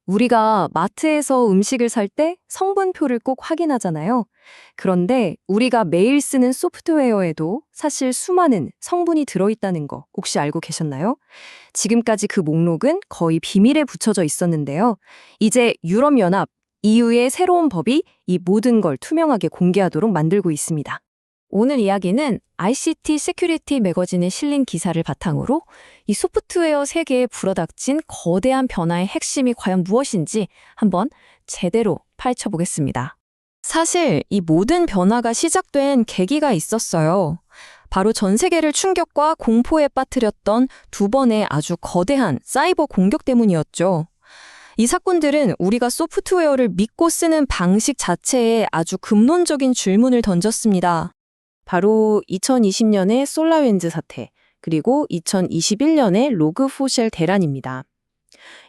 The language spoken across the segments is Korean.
우리가 마트에서 음식을 살 때 성분표를 꼭 확인하잖아요. 그런데 우리가 매일 쓰는 소프트웨어에도 사실 수많은 성분이 들어있다는 거 혹시 알고 계셨나요? 지금까지 그 목록은 거의 비밀에 붙여져 있었는데요. 이제 유럽연합, EU의 새로운 법이 이 모든 걸 투명하게 공개하도록 만들고 있습니다. 오늘 이야기는 ICT 세큐리티 매거진에 실린 기사를 바탕으로 이 소프트웨어 세계에 불어닥친 거대한 변화의 핵심이 과연 무엇인지 한번 제대로 파헤쳐보겠습니다. 사실 이 모든 변화가 시작된 계기가 있었어요. 바로 전 세계를 충격과 공포에 빠뜨렸던 두 번의 아주 거대한 사이버 공격 때문이었죠. 이 사건들은 우리가 소프트웨어를 믿고 쓰는 방식 자체에 아주 근본적인 질문을 던졌습니다. 바로 2020년의 솔라윈즈 사태, 그리고 2021년의 로그4쉘 대란입니다.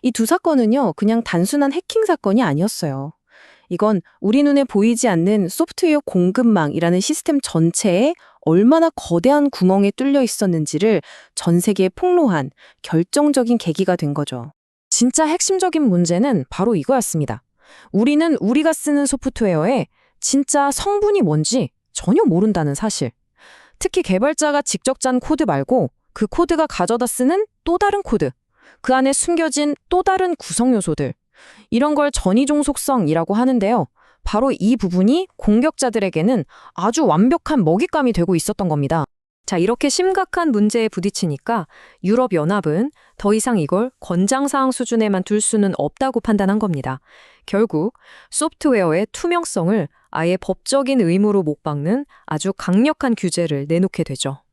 이 두 사건은요, 그냥 단순한 해킹 사건이 아니었어요. 이건 우리 눈에 보이지 않는 소프트웨어 공급망이라는 시스템 전체에 얼마나 거대한 구멍에 뚫려 있었는지를 전 세계에 폭로한 결정적인 계기가 된 거죠. 진짜 핵심적인 문제는 바로 이거였습니다. 우리는 우리가 쓰는 소프트웨어에 진짜 성분이 뭔지 전혀 모른다는 사실. 특히 개발자가 직접 짠 코드 말고 그 코드가 가져다 쓰는 또 다른 코드, 그 안에 숨겨진 또 다른 구성 요소들, 이런 걸 전이종 속성이라고 하는데요. 바로 이 부분이 공격자들에게는 아주 완벽한 먹잇감이 되고 있었던 겁니다. 자, 이렇게 심각한 문제에 부딪히니까 유럽연합은 더 이상 이걸 권장사항 수준에만 둘 수는 없다고 판단한 겁니다. 결국 소프트웨어의 투명성을 아예 법적인 의무로 못 박는 아주 강력한 규제를 내놓게 되죠.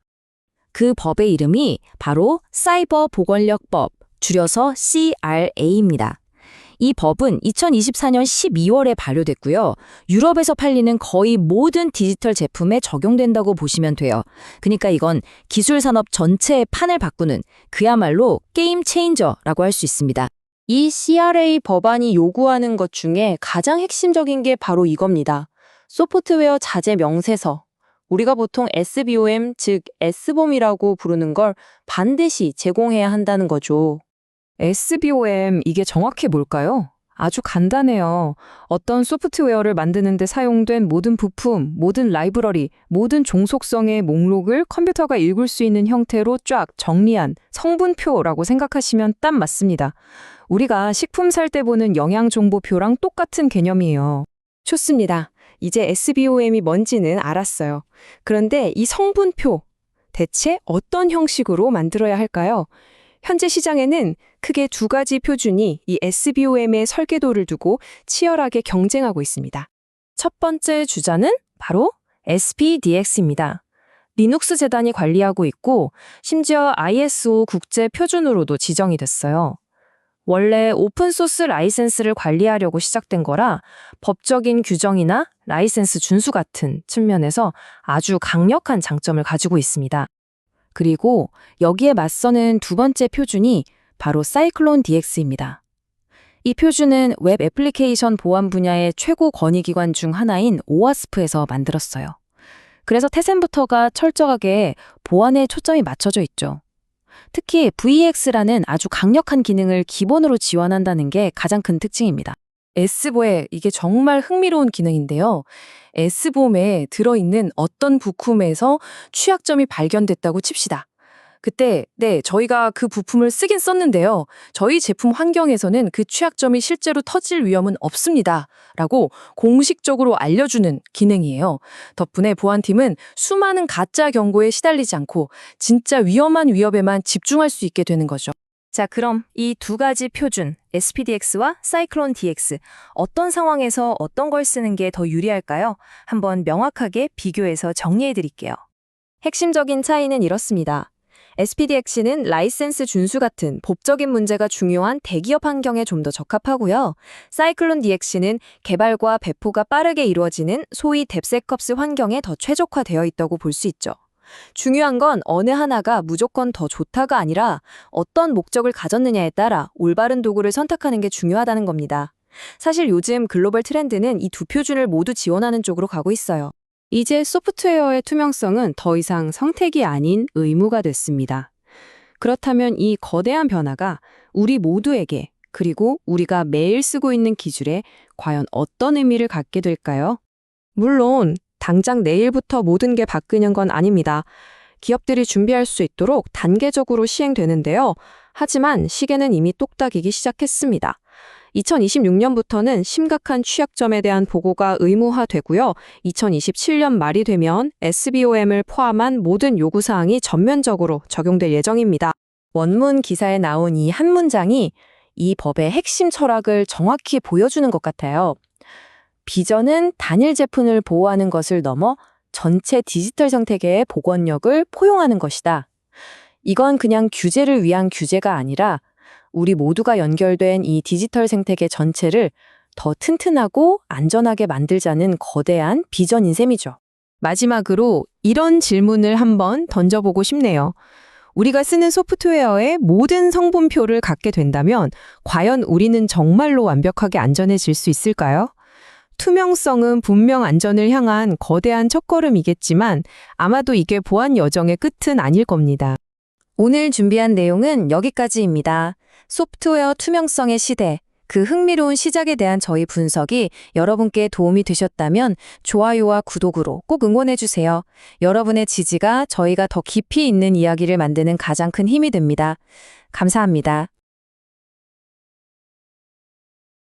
그 법의 이름이 바로 사이버 보건력법, 줄여서 CRA입니다. 이 법은 2024년 12월에 발효됐고요. 유럽에서 팔리는 거의 모든 디지털 제품에 적용된다고 보시면 돼요. 그러니까 이건 기술 산업 전체의 판을 바꾸는 그야말로 게임 체인저라고 할 수 있습니다. 이 CRA 법안이 요구하는 것 중에 가장 핵심적인 게 바로 이겁니다. 소프트웨어 자재 명세서. 우리가 보통 SBOM, 즉 S봄이라고 부르는 걸 반드시 제공해야 한다는 거죠. SBOM, 이게 정확히 뭘까요? 아주 간단해요. 어떤 소프트웨어를 만드는 데 사용된 모든 부품, 모든 라이브러리, 모든 종속성의 목록을 컴퓨터가 읽을 수 있는 형태로 쫙 정리한 성분표라고 생각하시면 딱 맞습니다. 우리가 식품 살 때 보는 영양정보표랑 똑같은 개념이에요. 좋습니다. 이제 SBOM이 뭔지는 알았어요. 그런데 이 성분표, 대체 어떤 형식으로 만들어야 할까요? 현재 시장에는 크게 두 가지 표준이 이 SBOM의 설계도를 두고 치열하게 경쟁하고 있습니다. 첫 번째 주자는 바로 SPDX입니다. 리눅스 재단이 관리하고 있고 심지어 ISO 국제 표준으로도 지정이 됐어요. 원래 오픈소스 라이센스를 관리하려고 시작된 거라 법적인 규정이나 라이센스 준수 같은 측면에서 아주 강력한 장점을 가지고 있습니다. 그리고 여기에 맞서는 두 번째 표준이 바로 사이클론 DX입니다. 이 표준은 웹 애플리케이션 보안 분야의 최고 권위기관 중 하나인 오와스프에서 만들었어요. 그래서 태생부터가 철저하게 보안에 초점이 맞춰져 있죠. 특히 VX라는 아주 강력한 기능을 기본으로 지원한다는 게 가장 큰 특징입니다. S보에 이게 정말 흥미로운 기능인데요. S봄에 들어있는 어떤 부품에서 취약점이 발견됐다고 칩시다. 그때 저희가 그 부품을 쓰긴 썼는데요. 저희 제품 환경에서는 그 취약점이 실제로 터질 위험은 없습니다. 라고 공식적으로 알려주는 기능이에요. 덕분에 보안팀은 수많은 가짜 경고에 시달리지 않고 진짜 위험한 위협에만 집중할 수 있게 되는 거죠. 자, 그럼 이 두 가지 표준, SPDX와 사이클론 DX, 어떤 상황에서 어떤 걸 쓰는 게 더 유리할까요? 한번 명확하게 비교해서 정리해 드릴게요. 핵심적인 차이는 이렇습니다. SPDX는 라이센스 준수 같은 법적인 문제가 중요한 대기업 환경에 좀 더 적합하고요. 사이클론 DX는 개발과 배포가 빠르게 이루어지는 소위 뎁세컵스 환경에 더 최적화되어 있다고 볼 수 있죠. 중요한 건 어느 하나가 무조건 더 좋다가 아니라 어떤 목적을 가졌느냐에 따라 올바른 도구를 선택하는 게 중요하다는 겁니다. 사실 요즘 글로벌 트렌드는 이 두 표준을 모두 지원하는 쪽으로 가고 있어요. 이제 소프트웨어의 투명성은 더 이상 선택이 아닌 의무가 됐습니다. 그렇다면 이 거대한 변화가 우리 모두에게 그리고 우리가 매일 쓰고 있는 기술에 과연 어떤 의미를 갖게 될까요? 물론 당장 내일부터 모든 게 바뀌는 건 아닙니다. 기업들이 준비할 수 있도록 단계적으로 시행되는데요. 하지만 시계는 이미 똑딱이기 시작했습니다. 2026년부터는 심각한 취약점에 대한 보고가 의무화되고요. 2027년 말이 되면 SBOM을 포함한 모든 요구사항이 전면적으로 적용될 예정입니다. 원문 기사에 나온 이 한 문장이 이 법의 핵심 철학을 정확히 보여주는 것 같아요. 비전은 단일 제품을 보호하는 것을 넘어 전체 디지털 생태계의 복원력을 포용하는 것이다. 이건 그냥 규제를 위한 규제가 아니라 우리 모두가 연결된 이 디지털 생태계 전체를 더 튼튼하고 안전하게 만들자는 거대한 비전인 셈이죠. 마지막으로 이런 질문을 한번 던져보고 싶네요. 우리가 쓰는 소프트웨어의 모든 성분표를 갖게 된다면 과연 우리는 정말로 완벽하게 안전해질 수 있을까요? 투명성은 분명 안전을 향한 거대한 첫걸음이겠지만 아마도 이게 보안 여정의 끝은 아닐 겁니다. 오늘 준비한 내용은 여기까지입니다. 소프트웨어 투명성의 시대, 그 흥미로운 시작에 대한 저희 분석이 여러분께 도움이 되셨다면 좋아요와 구독으로 꼭 응원해주세요. 여러분의 지지가 저희가 더 깊이 있는 이야기를 만드는 가장 큰 힘이 됩니다. 감사합니다.